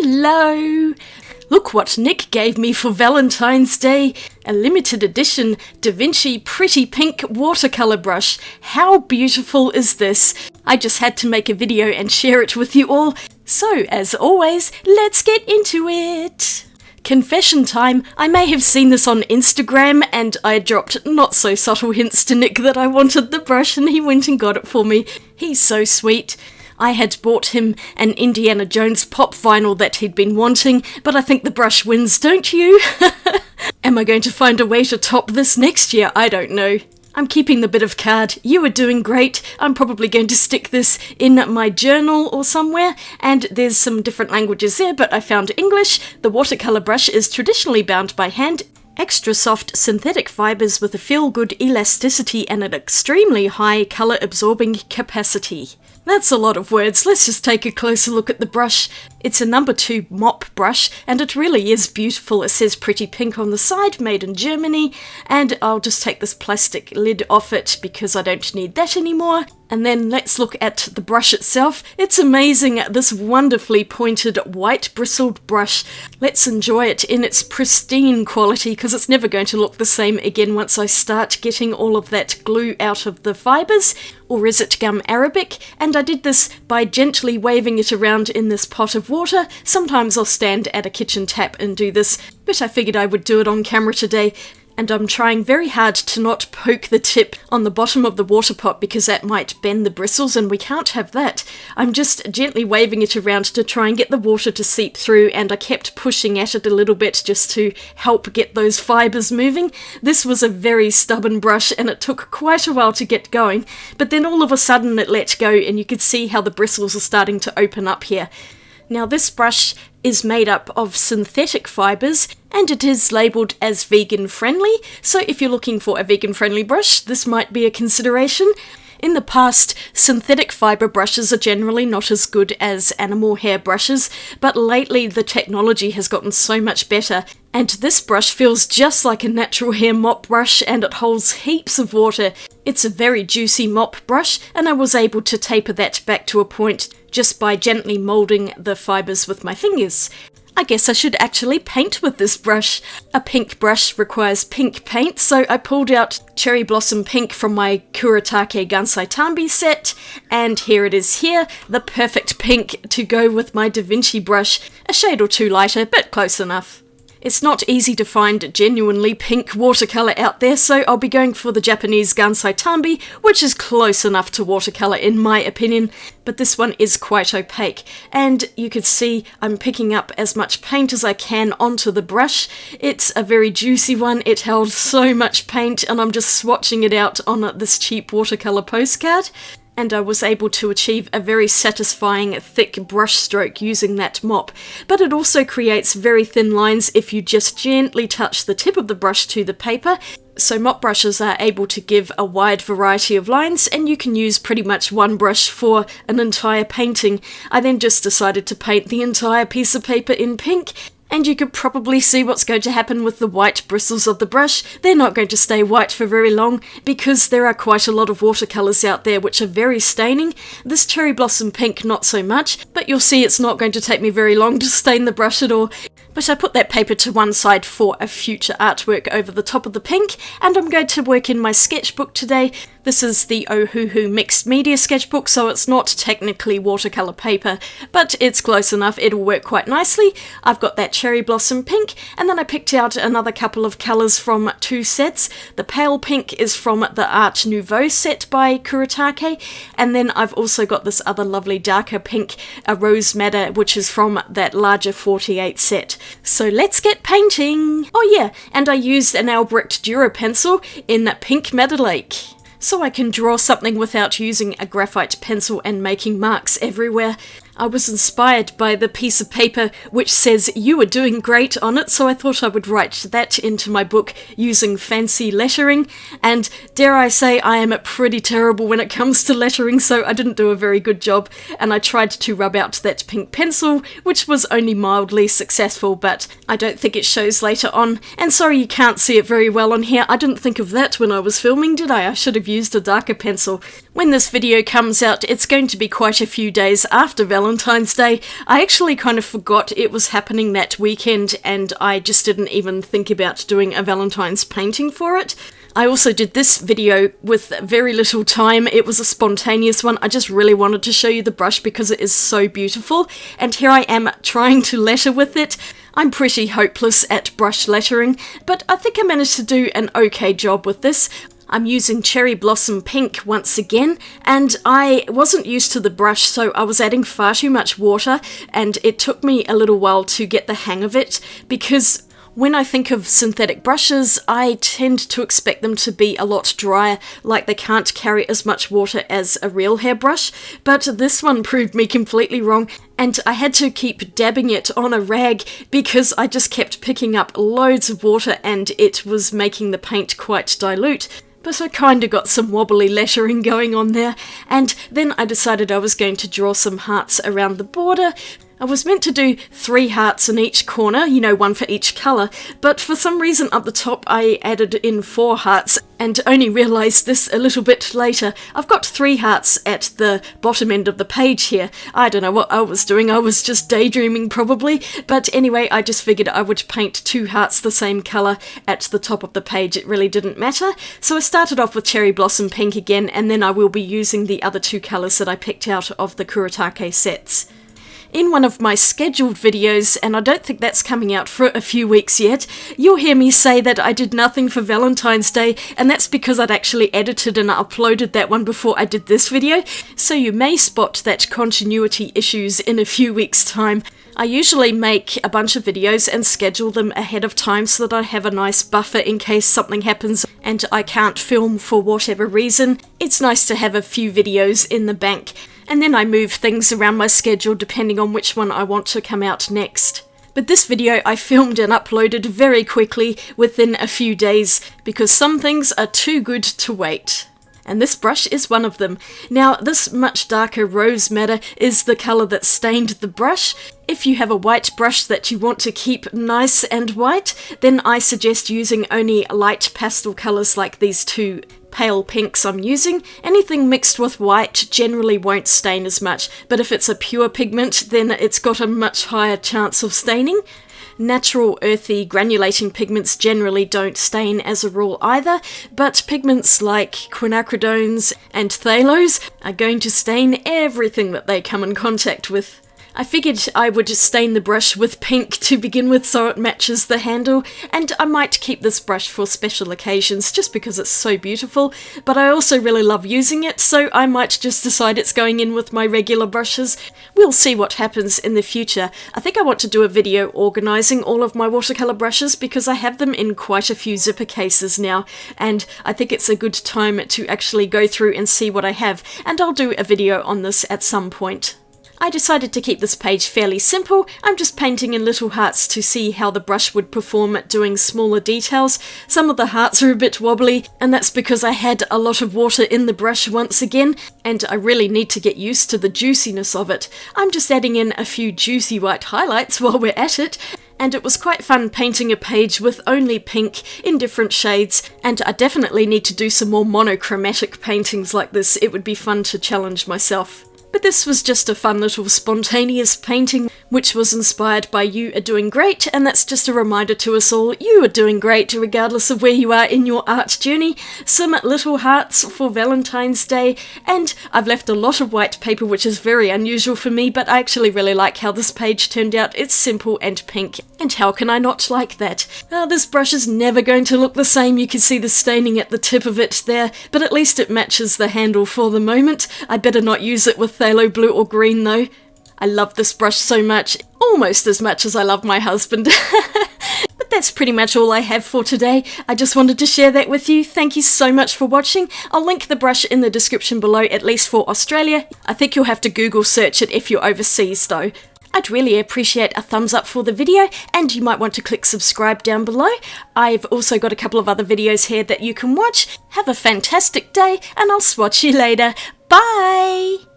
Hello! Look what Nick gave me for Valentine's Day. A limited edition Vinci Pretty Pink watercolour brush. How beautiful is this? I just had to make a video and share it with you all. So, as always, let's get into it. Confession time, I may have seen this on Instagram and I dropped not so subtle hints to Nick that I wanted the brush and he went and got it for me. He's so sweet. I had bought him an Indiana Jones pop vinyl that he'd been wanting, but I think the brush wins, don't you? Am I going to find a way to top this next year? I don't know. I'm keeping the bit of card. You are doing great. I'm probably going to stick this in my journal or somewhere, and there's some different languages there, but I found English. The watercolour brush is traditionally bound by hand. Extra soft synthetic fibres with a feel-good elasticity and an extremely high colour-absorbing capacity. That's a lot of words. Let's just take a closer look at the brush. It's a number 2 mop brush, and it really is beautiful. It says Pretty Pink on the side, made in Germany, and I'll just take this plastic lid off it because I don't need that anymore. And then let's look at the brush itself. It's amazing, this wonderfully pointed white bristled brush. Let's enjoy it in its pristine quality because it's never going to look the same again once I start getting all of that glue out of the fibres. Or is it gum arabic? And I did this by gently waving it around in this pot of water. Sometimes I'll stand at a kitchen tap and do this, but I figured I would do it on camera today. And I'm trying very hard to not poke the tip on the bottom of the water pot because that might bend the bristles and we can't have that. I'm just gently waving it around to try and get the water to seep through, and I kept pushing at it a little bit just to help get those fibres moving. This was a very stubborn brush and it took quite a while to get going, but then all of a sudden it let go and you could see how the bristles are starting to open up here. Now this brush is made up of synthetic fibres and it is labelled as vegan friendly, so if you're looking for a vegan friendly brush, this might be a consideration. In the past, synthetic fibre brushes are generally not as good as animal hair brushes, but lately the technology has gotten so much better, and this brush feels just like a natural hair mop brush and it holds heaps of water. It's a very juicy mop brush, and I was able to taper that back to a point just by gently moulding the fibres with my fingers. I guess I should actually paint with this brush. A pink brush requires pink paint, so I pulled out Cherry Blossom Pink from my Kuretake Gansai Tambi set, and here it is here, the perfect pink to go with my Vinci brush. A shade or two lighter, but close enough. It's not easy to find genuinely pink watercolour out there, so I'll be going for the Japanese Gansai Tambi, which is close enough to watercolour in my opinion, but this one is quite opaque. And you can see I'm picking up as much paint as I can onto the brush. It's a very juicy one, it held so much paint, and I'm just swatching it out on this cheap watercolour postcard. And I was able to achieve a very satisfying thick brush stroke using that mop. But it also creates very thin lines if you just gently touch the tip of the brush to the paper. So mop brushes are able to give a wide variety of lines, and you can use pretty much one brush for an entire painting. I then just decided to paint the entire piece of paper in pink. And you could probably see what's going to happen with the white bristles of the brush. They're not going to stay white for very long because there are quite a lot of watercolours out there which are very staining. This Cherry Blossom Pink not so much, but you'll see it's not going to take me very long to stain the brush at all. But I put that paper to one side for a future artwork over the top of the pink, and I'm going to work in my sketchbook today. This is the Ohuhu Mixed Media sketchbook, so it's not technically watercolour paper, but it's close enough, it'll work quite nicely. I've got that Cherry Blossom Pink, and then I picked out another couple of colours from 2 sets. The pale pink is from the Art Nouveau set by Kuretake, and then I've also got this other lovely darker pink, a Rose Madder, which is from that larger 48 set. So let's get painting! Oh yeah, and I used an Albrecht Dura pencil in Pink Madder Lake, so I can draw something without using a graphite pencil and making marks everywhere. I was inspired by the piece of paper which says "You are doing great" on it, so I thought I would write that into my book using fancy lettering, and dare I say I am pretty terrible when it comes to lettering, so I didn't do a very good job, and I tried to rub out that pink pencil, which was only mildly successful, but I don't think it shows later on, and sorry you can't see it very well on here. I didn't think of that when I was filming, did I? I should have used a darker pencil. When this video comes out, it's going to be quite a few days after Valentine Valentine's Day. I actually kind of forgot it was happening that weekend, and I just didn't even think about doing a Valentine's painting for it. I also did this video with very little time. It was a spontaneous one. I just really wanted to show you the brush because it is so beautiful. And here I am trying to letter with it. I'm pretty hopeless at brush lettering, but I think I managed to do an okay job with this. I'm using Cherry Blossom Pink once again, and I wasn't used to the brush, so I was adding far too much water, and it took me a little while to get the hang of it, because when I think of synthetic brushes, I tend to expect them to be a lot drier, like they can't carry as much water as a real hairbrush, but this one proved me completely wrong, and I had to keep dabbing it on a rag because I just kept picking up loads of water and it was making the paint quite dilute. But I kind of got some wobbly lettering going on there, and then I decided I was going to draw some hearts around the border. I was meant to do 3 hearts in each corner, you know, one for each colour, but for some reason up the top I added in 4 hearts and only realised this a little bit later. I've got 3 hearts at the bottom end of the page here. I don't know what I was doing, I was just daydreaming probably, but anyway, I just figured I would paint 2 hearts the same colour at the top of the page. It really didn't matter. So I started off with Cherry Blossom Pink again, and then I will be using the other 2 colours that I picked out of the Kuretake sets. In one of my scheduled videos, and I don't think that's coming out for a few weeks yet, you'll hear me say that I did nothing for Valentine's Day, and that's because I'd actually edited and uploaded that one before I did this video, so you may spot that continuity issues in a few weeks' time. I usually make a bunch of videos and schedule them ahead of time so that I have a nice buffer in case something happens and I can't film for whatever reason. It's nice to have a few videos in the bank. And then I move things around my schedule depending on which one I want to come out next. But this video I filmed and uploaded very quickly within a few days because some things are too good to wait. And this brush is one of them. Now, this much darker rose madder is the colour that stained the brush. If you have a white brush that you want to keep nice and white, then I suggest using only light pastel colours like these 2 pale pinks I'm using. Anything mixed with white generally won't stain as much, but if it's a pure pigment, then it's got a much higher chance of staining. Natural, earthy, granulating pigments generally don't stain as a rule either, but pigments like quinacridones and phthalos are going to stain everything that they come in contact with. I figured I would just stain the brush with pink to begin with so it matches the handle, and I might keep this brush for special occasions just because it's so beautiful, but I also really love using it, so I might just decide it's going in with my regular brushes. We'll see what happens in the future. I think I want to do a video organising all of my watercolour brushes because I have them in quite a few zipper cases now, and I think it's a good time to actually go through and see what I have, and I'll do a video on this at some point. I decided to keep this page fairly simple. I'm just painting in little hearts to see how the brush would perform at doing smaller details. Some of the hearts are a bit wobbly, and that's because I had a lot of water in the brush once again, and I really need to get used to the juiciness of it. I'm just adding in a few juicy white highlights while we're at it, and it was quite fun painting a page with only pink in different shades, and I definitely need to do some more monochromatic paintings like this. It would be fun to challenge myself. But this was just a fun little spontaneous painting, which was inspired by You Are Doing Great, and that's just a reminder to us all, you are doing great regardless of where you are in your art journey. Some little hearts for Valentine's Day, and I've left a lot of white paper, which is very unusual for me, but I actually really like how this page turned out. It's simple and pink, and how can I not like that? This brush is never going to look the same. You can see the staining at the tip of it there, but at least it matches the handle for the moment. I better not use it with phthalo blue or green though. I love this brush so much, almost as much as I love my husband. But that's pretty much all I have for today. I just wanted to share that with you. Thank you so much for watching. I'll link the brush in the description below, at least for Australia. I think you'll have to Google search it if you're overseas though. I'd really appreciate a thumbs up for the video, and you might want to click subscribe down below. I've also got a couple of other videos here that you can watch. Have a fantastic day, and I'll swatch you later. Bye!